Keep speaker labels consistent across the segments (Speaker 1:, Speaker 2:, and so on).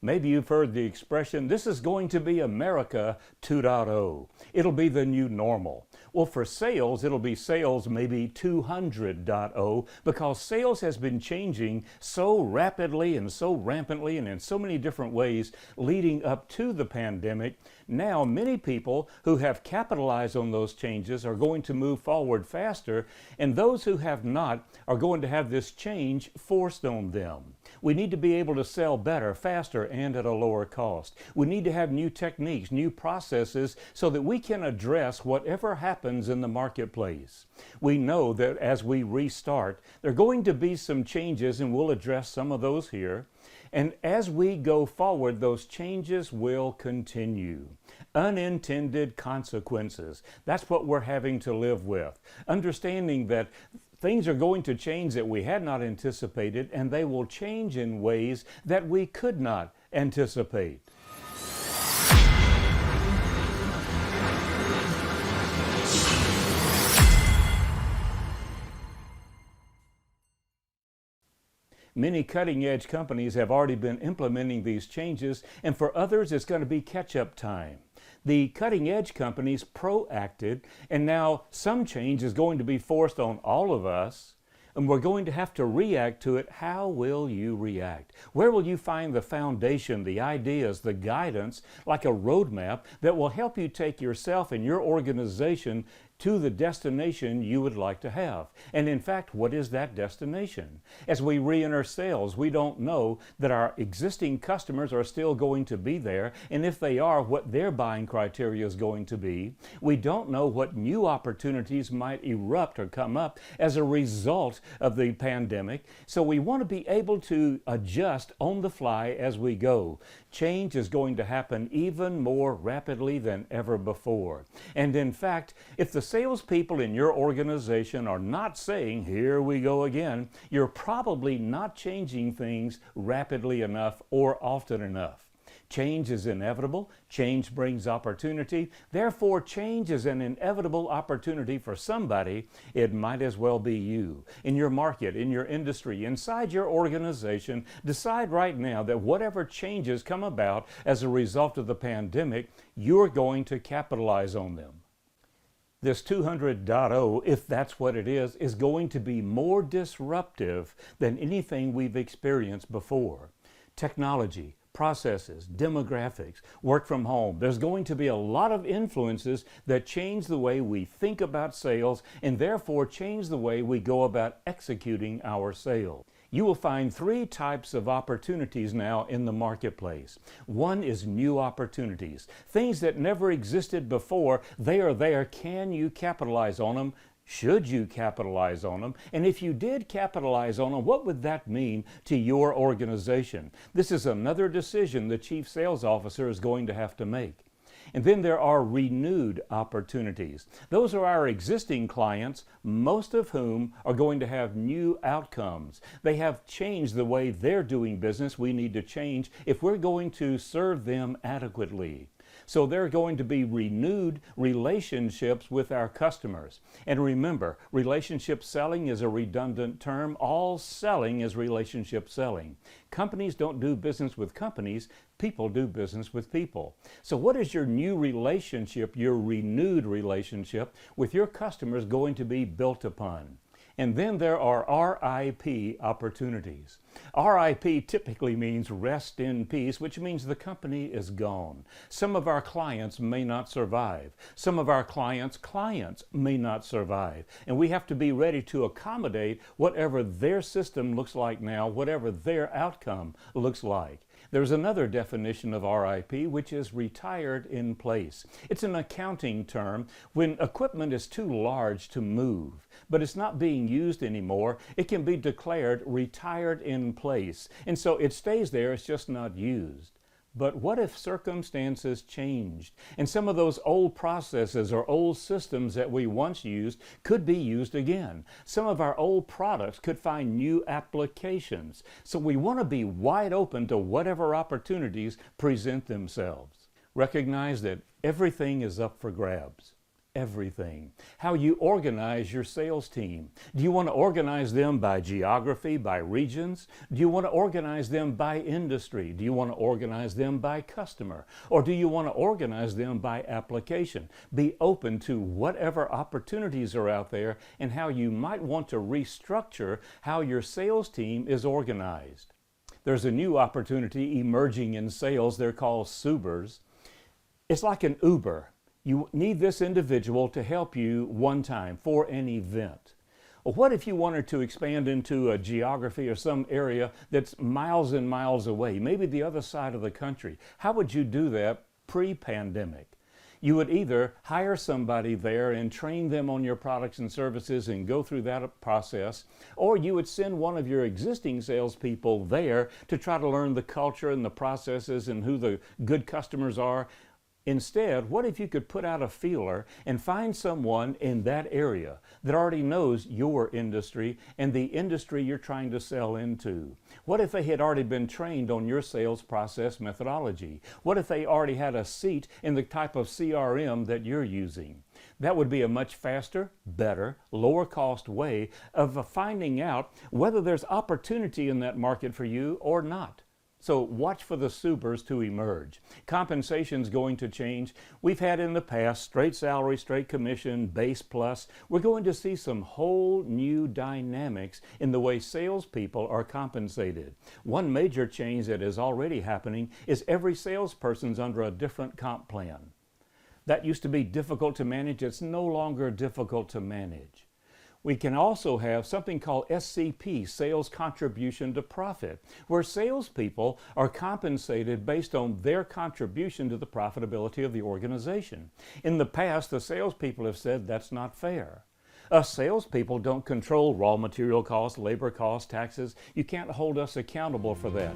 Speaker 1: Maybe you've heard the expression, this is going to be America 2.0. It'll be the new normal. Well, for sales, it'll be sales maybe 200.0 because sales has been changing so rapidly and so rampantly and in so many different ways leading up to the pandemic. Now, many people who have capitalized on those changes are going to move forward faster, and those who have not are going to have this change forced on them. We need to be able to sell better, faster, and at a lower cost. We need to have new techniques, new processes, so that we can address whatever happens in the marketplace. We know that as we restart, there are going to be some changes, and we'll address some of those here. And as we go forward, those changes will continue. Unintended consequences. That's what we're having to live with. Understanding that things are going to change that we had not anticipated, and they will change in ways that we could not anticipate. Many cutting-edge companies have already been implementing these changes, and for others it's going to be catch-up time. The cutting-edge companies proacted, and now some change is going to be forced on all of us, and we're going to have to react to it. How will you react? Where will you find the foundation, the ideas, the guidance, like a roadmap that will help you take yourself and your organization to the destination you would like to have? And in fact, what is that destination? As we re-enter sales, we don't know that our existing customers are still going to be there, and if they are, what their buying criteria is going to be. We don't know what new opportunities might erupt or come up as a result of the pandemic, so we want to be able to adjust on the fly as we go. Change is going to happen even more rapidly than ever before. And in fact, if the salespeople in your organization are not saying, here we go again, you're probably not changing things rapidly enough or often enough. Change is inevitable. Change brings opportunity. Therefore, change is an inevitable opportunity for somebody. It might as well be you. In your market, in your industry, inside your organization, decide right now that whatever changes come about as a result of the pandemic, you're going to capitalize on them. This 200.0, if that's what it is going to be more disruptive than anything we've experienced before. Technology, processes, demographics, work from home. There's going to be a lot of influences that change the way we think about sales and therefore change the way we go about executing our sales. You will find three types of opportunities now in the marketplace. One is new opportunities. Things that never existed before, they are there. Can you capitalize on them? Should you capitalize on them? And if you did capitalize on them, what would that mean to your organization? This is another decision the Chief Sales Officer is going to have to make. And then there are renewed opportunities. Those are our existing clients, most of whom are going to have new outcomes. They have changed the way they're doing business. We need to change if we're going to serve them adequately. So there are going to be renewed relationships with our customers. And remember, relationship selling is a redundant term. All selling is relationship selling. Companies don't do business with companies. People do business with people. So what is your new relationship, your renewed relationship with your customers going to be built upon? And then there are RIP opportunities. RIP typically means rest in peace, which means the company is gone. Some of our clients may not survive. Some of our clients' clients may not survive. And we have to be ready to accommodate whatever their system looks like now, whatever their outcome looks like. There's another definition of RIP, which is retired in place. It's an accounting term when equipment is too large to move, but it's not being used anymore. It can be declared retired in place, and so it stays there, it's just not used. But what if circumstances changed and some of those old processes or old systems that we once used could be used again? Some of our old products could find new applications. So we want to be wide open to whatever opportunities present themselves. Recognize that everything is up for grabs. everything. How you organize your sales team. Do you want to organize them by geography, by regions? Do you want to organize them by industry? Do you want to organize them by customer? Or do you want to organize them by application? Be open to whatever opportunities are out there and how you might want to restructure how your sales team is organized. There's a new opportunity emerging in sales. They're called Subers. It's like an Uber. You need this individual to help you one time for an event. Well, what if you wanted to expand into a geography or some area that's miles and miles away, maybe the other side of the country? How would you do that pre-pandemic? You would either hire somebody there and train them on your products and services and go through that process, or you would send one of your existing salespeople there to try to learn the culture and the processes and who the good customers are. Instead, what if you could put out a feeler and find someone in that area that already knows your industry and the industry you're trying to sell into? What if they had already been trained on your sales process methodology? What if they already had a seat in the type of CRM that you're using? That would be a much faster, better, lower cost way of finding out whether there's opportunity in that market for you or not. So watch for the Subers to emerge. Compensation's going to change. We've had in the past straight salary, straight commission, base plus. We're going to see some whole new dynamics in the way salespeople are compensated. One major change that is already happening is every salesperson's under a different comp plan. That used to be difficult to manage. It's no longer difficult to manage. We can also have something called SCP, Sales Contribution to Profit, where salespeople are compensated based on their contribution to the profitability of the organization. In the past, the salespeople have said that's not fair. Us salespeople don't control raw material costs, labor costs, taxes. You can't hold us accountable for that.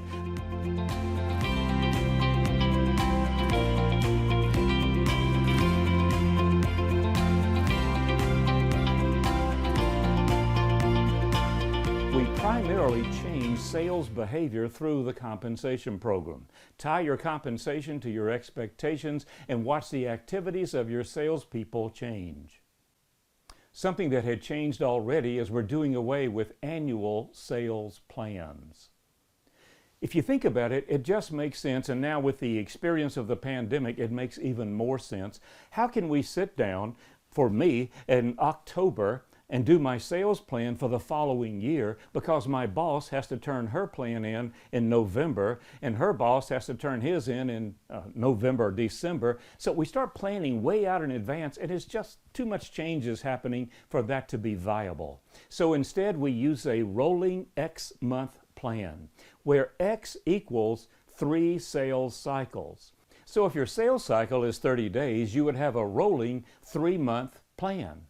Speaker 1: Primarily change sales behavior through the compensation program. Tie your compensation to your expectations and watch the activities of your salespeople change. Something that had changed already is we're doing away with annual sales plans. If you think about it, it just makes sense, and now with the experience of the pandemic, it makes even more sense. How can we sit down, for me, in October, and do my sales plan for the following year because my boss has to turn her plan in November and her boss has to turn his in November or December. So we start planning way out in advance and it's just too much changes happening for that to be viable. So instead we use a rolling X month plan where X equals 3 sales cycles. So if your sales cycle is 30 days, you would have a rolling 3-month plan.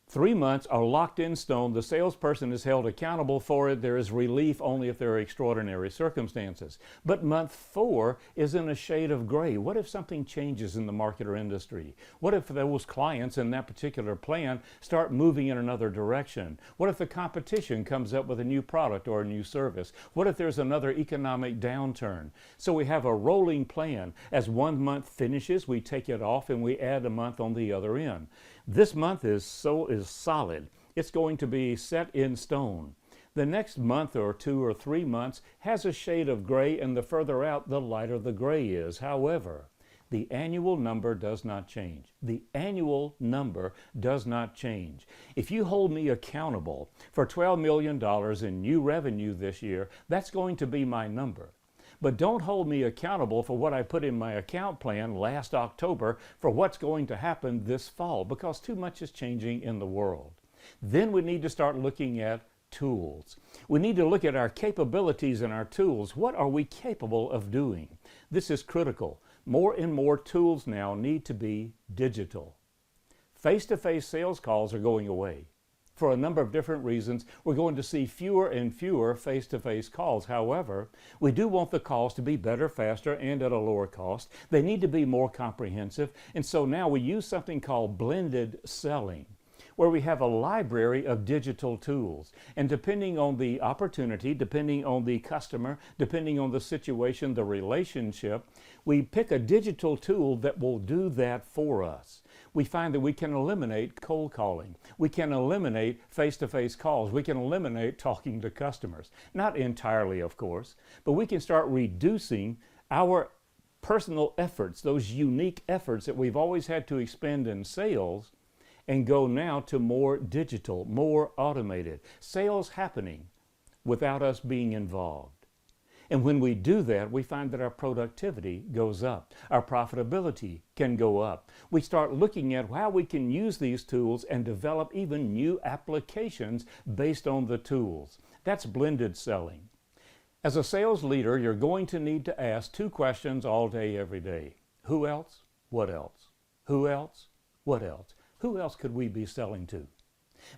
Speaker 1: 3 months are locked in stone. The salesperson is held accountable for it. There is relief only if there are extraordinary circumstances. But month 4 is in a shade of gray. What if something changes in the market or industry? What if those clients in that particular plan start moving in another direction? What if the competition comes up with a new product or a new service? What if there's another economic downturn? So we have a rolling plan. As 1 month finishes, we take it off and we add a month on the other end. This month is solid. It's going to be set in stone. The next month or 2 or 3 months has a shade of gray, and the further out, the lighter the gray is. However, the annual number does not change. The annual number does not change. If you hold me accountable for $12 million in new revenue this year, that's going to be my number. But don't hold me accountable for what I put in my account plan last October for what's going to happen this fall, because too much is changing in the world. Then we need to start looking at tools. We need to look at our capabilities and our tools. What are we capable of doing? This is critical. More and more tools now need to be digital. Face-to-face sales calls are going away. For a number of different reasons, we're going to see fewer and fewer face-to-face calls. However, we do want the calls to be better, faster, and at a lower cost. They need to be more comprehensive, and so now we use something called blended selling, where we have a library of digital tools. And depending on the opportunity, depending on the customer, depending on the situation, the relationship, we pick a digital tool that will do that for us. We find that we can eliminate cold calling. We can eliminate face-to-face calls. We can eliminate talking to customers. Not entirely, of course, but we can start reducing our personal efforts, those unique efforts that we've always had to expend in sales, and go now to more digital, more automated. Sales happening without us being involved. And when we do that, we find that our productivity goes up. Our profitability can go up. We start looking at how we can use these tools and develop even new applications based on the tools. That's blended selling. As a sales leader, you're going to need to ask two questions all day, every day. Who else? What else? Who else? What else? Who else could we be selling to?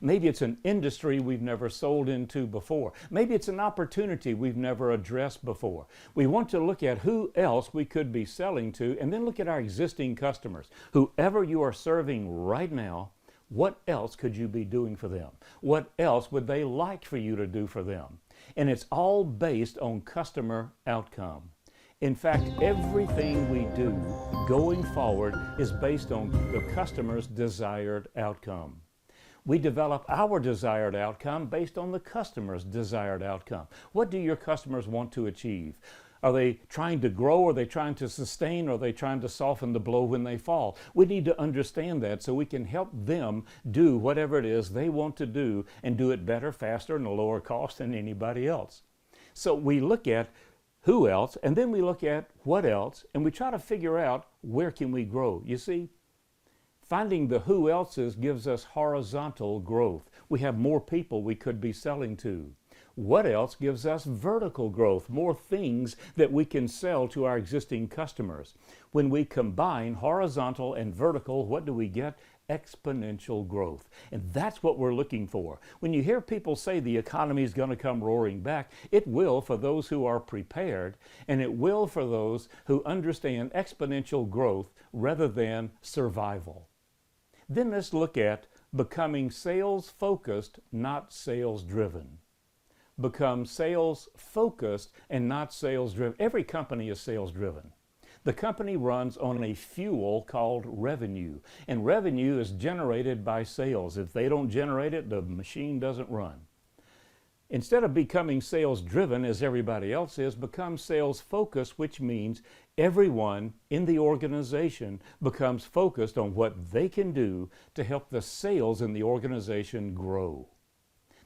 Speaker 1: Maybe it's an industry we've never sold into before. Maybe it's an opportunity we've never addressed before. We want to look at who else we could be selling to, and then look at our existing customers. Whoever you are serving right now, what else could you be doing for them? What else would they like for you to do for them? And it's all based on customer outcome. In fact, everything we do going forward is based on the customer's desired outcome. We develop our desired outcome based on the customer's desired outcome. What do your customers want to achieve? Are they trying to grow? Are they trying to sustain? Or are they trying to soften the blow when they fall? We need to understand that so we can help them do whatever it is they want to do, and do it better, faster, and at a lower cost than anybody else. So we look at who else, and then we look at what else, and we try to figure out where can we grow. You see, finding the who else's gives us horizontal growth. We have more people we could be selling to. What else gives us vertical growth, more things that we can sell to our existing customers. When we combine horizontal and vertical, what do we get? Exponential growth. And that's what we're looking for. When you hear people say the economy is going to come roaring back, it will for those who are prepared, and it will for those who understand exponential growth rather than survival. Then let's look at becoming sales focused, not sales driven. Become sales focused and not sales driven. Every company is sales driven. The company runs on a fuel called revenue, and revenue is generated by sales. If they don't generate it, the machine doesn't run. Instead of becoming sales driven as everybody else is, become sales focused, which means everyone in the organization becomes focused on what they can do to help the sales in the organization grow.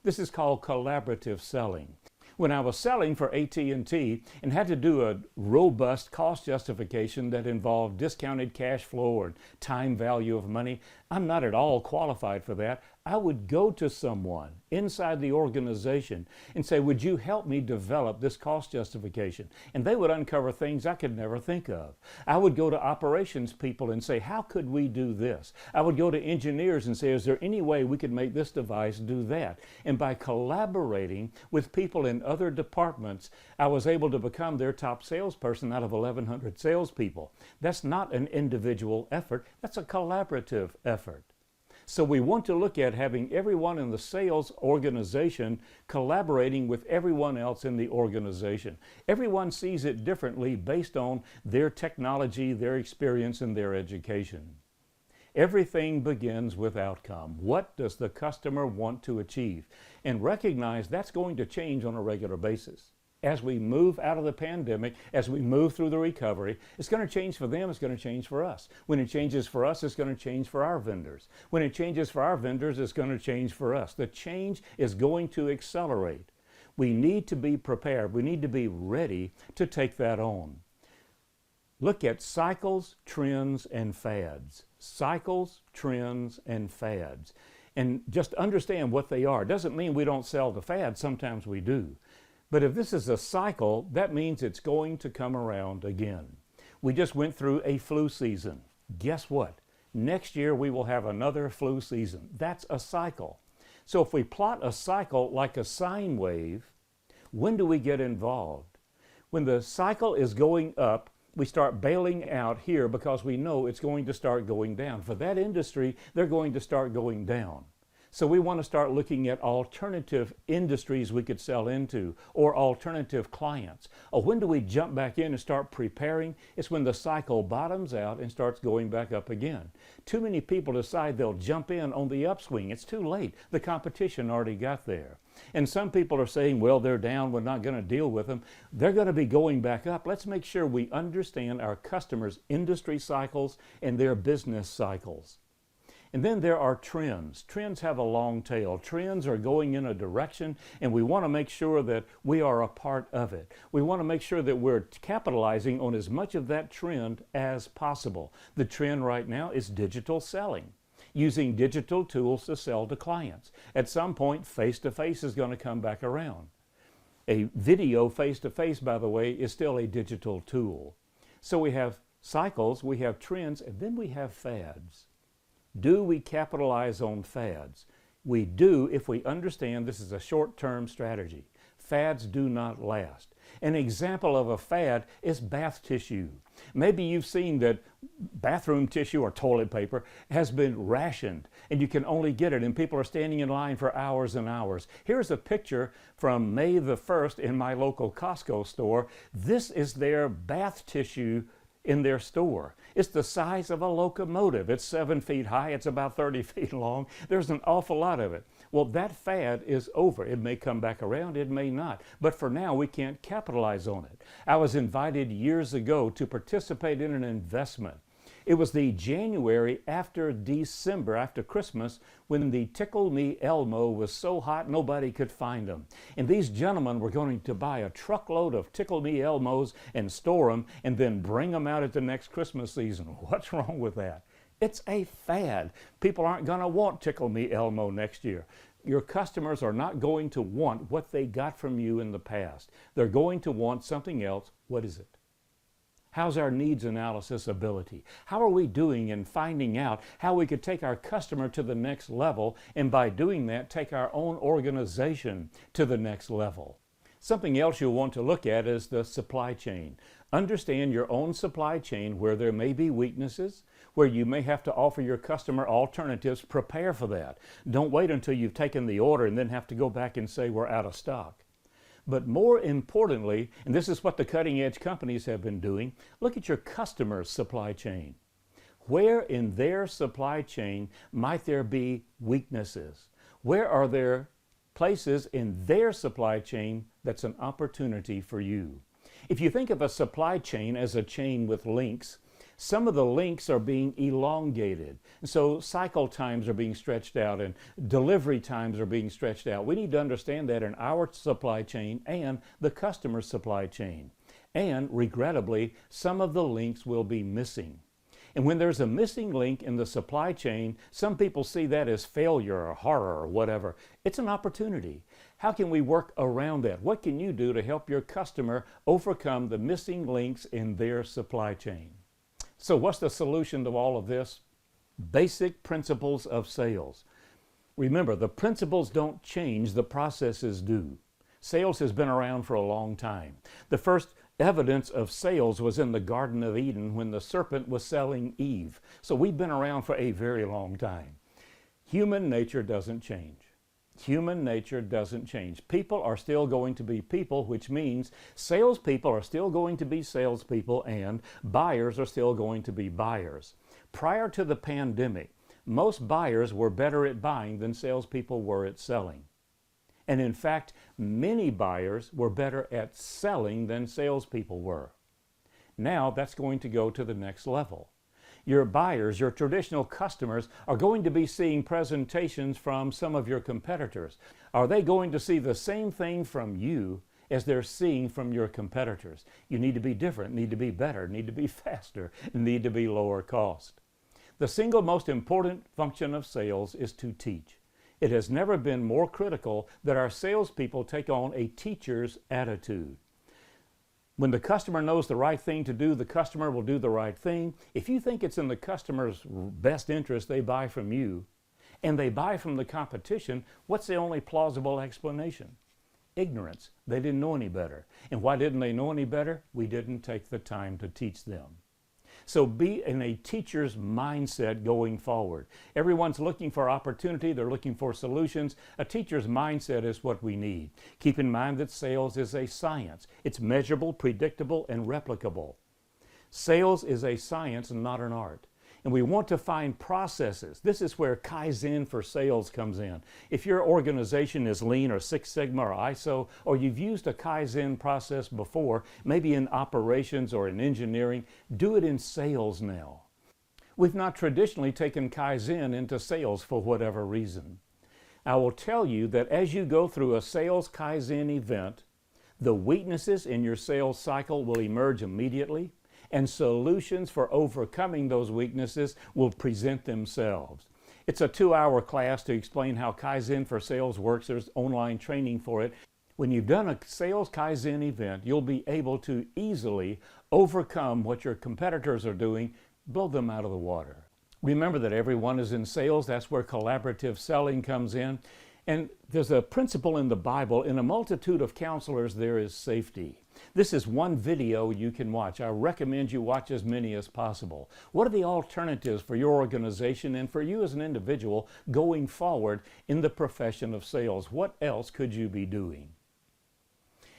Speaker 1: This is called collaborative selling. When I was selling for AT&T and had to do a robust cost justification that involved discounted cash flow or time value of money, I'm not at all qualified for that. I would go to someone inside the organization and say, would you help me develop this cost justification? And they would uncover things I could never think of. I would go to operations people and say, how could we do this? I would go to engineers and say, is there any way we could make this device do that? And by collaborating with people in other departments, I was able to become their top salesperson out of 1,100 salespeople. That's not an individual effort, that's a collaborative effort. So we want to look at having everyone in the sales organization collaborating with everyone else in the organization. Everyone sees it differently based on their technology, their experience, and their education. Everything begins with outcome. What does the customer want to achieve? And recognize that's going to change on a regular basis. As we move out of the pandemic, as we move through the recovery, it's going to change for them, it's going to change for us. When it changes for us, it's going to change for our vendors. When it changes for our vendors, it's going to change for us. The change is going to accelerate. We need to be prepared. We need to be ready to take that on. Look at cycles, trends, and fads. Cycles, trends, and fads. And just understand what they are. It doesn't mean we don't sell the fads. Sometimes we do. But if this is a cycle, that means it's going to come around again. We just went through a flu season. Guess what? Next year we will have another flu season. That's a cycle. So if we plot a cycle like a sine wave, when do we get involved? When the cycle is going up, we start bailing out here because we know it's going to start going down. For that industry, they're going to start going down. So we want to start looking at alternative industries we could sell into or alternative clients. Or when do we jump back in and start preparing? It's when the cycle bottoms out and starts going back up again. Too many people decide they'll jump in on the upswing. It's too late. The competition already got there. And some people are saying, well, they're down, we're not going to deal with them. They're going to be going back up. Let's make sure we understand our customers' industry cycles and their business cycles. And then there are trends. Trends have a long tail. Trends are going in a direction, and we want to make sure that we are a part of it. We want to make sure that we're capitalizing on as much of that trend as possible. The trend right now is digital selling, using digital tools to sell to clients. At some point, face-to-face is going to come back around. A video face-to-face, by the way, is still a digital tool. So we have cycles, we have trends, and then we have fads. Do we capitalize on fads? We do if we understand this is a short-term strategy. Fads do not last. An example of a fad is bath tissue. Maybe you've seen that bathroom tissue or toilet paper has been rationed and you can only get it and people are standing in line for hours and hours. Here's a picture from May the 1st in my local Costco store. This is their bath tissue in their store. It's the size of a locomotive. It's 7 feet high. It's about 30 feet long. There's an awful lot of it. Well, that fad is over. It may come back around. It may not. But for now, we can't capitalize on it. I was invited years ago to participate in an investment. It was the January after December, after Christmas, when the Tickle Me Elmo was so hot nobody could find them. And these gentlemen were going to buy a truckload of Tickle Me Elmos and store them and then bring them out at the next Christmas season. What's wrong with that? It's a fad. People aren't going to want Tickle Me Elmo next year. Your customers are not going to want what they got from you in the past. They're going to want something else. What is it? How's our needs analysis ability? How are we doing in finding out how we could take our customer to the next level, and by doing that, take our own organization to the next level? Something else you'll want to look at is the supply chain. Understand your own supply chain where there may be weaknesses, where you may have to offer your customer alternatives. Prepare for that. Don't wait until you've taken the order and then have to go back and say we're out of stock. But more importantly, and this is what the cutting edge companies have been doing, look at your customer's supply chain. Where in their supply chain might there be weaknesses? Where are there places in their supply chain that's an opportunity for you? If you think of a supply chain as a chain with links, some of the links are being elongated. So cycle times are being stretched out and delivery times are being stretched out. We need to understand that in our supply chain and the customer's supply chain. And regrettably, some of the links will be missing. And when there's a missing link in the supply chain, some people see that as failure or horror or whatever. It's an opportunity. How can we work around that? What can you do to help your customer overcome the missing links in their supply chain? So what's the solution to all of this? Basic principles of sales. Remember, the principles don't change, the processes do. Sales has been around for a long time. The first evidence of sales was in the Garden of Eden when the serpent was selling Eve. So we've been around for a very long time. Human nature doesn't change. Human nature doesn't change. People are still going to be people, which means salespeople are still going to be salespeople and buyers are still going to be buyers. Prior to the pandemic, most buyers were better at buying than salespeople were at selling. And in fact, many buyers were better at selling than salespeople were. Now that's going to go to the next level. Your buyers, your traditional customers, are going to be seeing presentations from some of your competitors. Are they going to see the same thing from you as they're seeing from your competitors? You need to be different, need to be better, need to be faster, need to be lower cost. The single most important function of sales is to teach. It has never been more critical that our salespeople take on a teacher's attitude. When the customer knows the right thing to do, the customer will do the right thing. If you think it's in the customer's best interest they buy from you, and they buy from the competition, what's the only plausible explanation? Ignorance. They didn't know any better. And why didn't they know any better? We didn't take the time to teach them. So be in a teacher's mindset going forward. Everyone's looking for opportunity, they're looking for solutions. A teacher's mindset is what we need. Keep in mind that sales is a science. It's measurable, predictable, and replicable. Sales is a science and not an art. And we want to find processes. This is where Kaizen for sales comes in. If your organization is Lean or Six Sigma or ISO, or you've used a Kaizen process before, maybe in operations or in engineering, do it in sales now. We've not traditionally taken Kaizen into sales for whatever reason. I will tell you that as you go through a sales Kaizen event, the weaknesses in your sales cycle will emerge immediately, and solutions for overcoming those weaknesses will present themselves. It's a 2-hour class to explain how Kaizen for sales works. There's online training for it. When you've done a sales Kaizen event, you'll be able to easily overcome what your competitors are doing, blow them out of the water. Remember that everyone is in sales. That's where collaborative selling comes in. And there's a principle in the Bible, in a multitude of counselors there is safety. This is one video you can watch. I recommend you watch as many as possible. What are the alternatives for your organization and for you as an individual going forward in the profession of sales? What else could you be doing?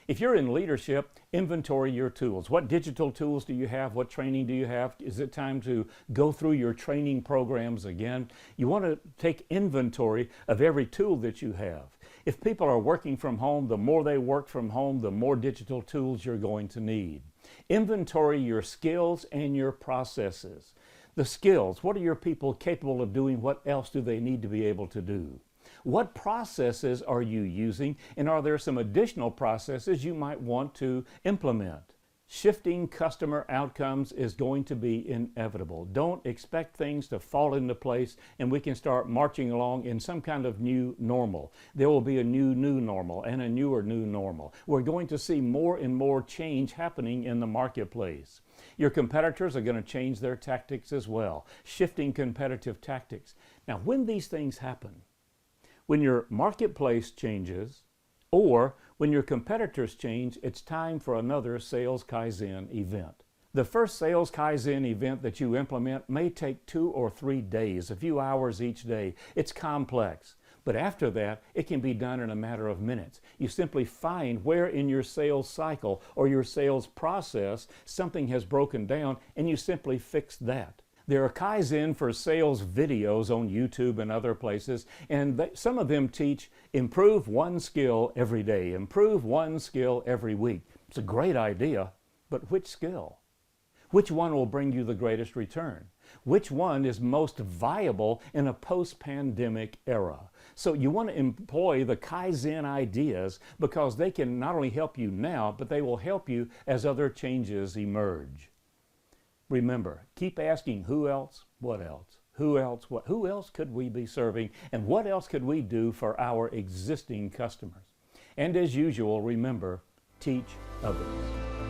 Speaker 1: If you're in leadership, inventory your tools. What digital tools do you have? What training do you have? Is it time to go through your training programs again? You want to take inventory of every tool that you have. If people are working from home, the more they work from home, the more digital tools you're going to need. Inventory your skills and your processes. The skills, what are your people capable of doing? What else do they need to be able to do? What processes are you using, and are there some additional processes you might want to implement? Shifting customer outcomes is going to be inevitable. Don't expect things to fall into place and we can start marching along in some kind of new normal. There will be a new normal and a newer new normal. We're going to see more and more change happening in the marketplace. Your competitors are going to change their tactics as well, shifting competitive tactics. Now, when these things happen, when your marketplace changes, or when your competitors change, it's time for another Sales Kaizen event. The first Sales Kaizen event that you implement may take 2 or 3 days, a few hours each day. It's complex. But after that, it can be done in a matter of minutes. You simply find where in your sales cycle or your sales process something has broken down, and you simply fix that. There are Kaizen for sales videos on YouTube and other places, and some of them teach improve one skill every day, improve one skill every week. It's a great idea, but which skill? Which one will bring you the greatest return? Which one is most viable in a post-pandemic era? So you want to employ the Kaizen ideas because they can not only help you now, but they will help you as other changes emerge. Remember, keep asking who else, what else, who else, what, who else could we be serving, and what else could we do for our existing customers? And as usual, remember, teach others.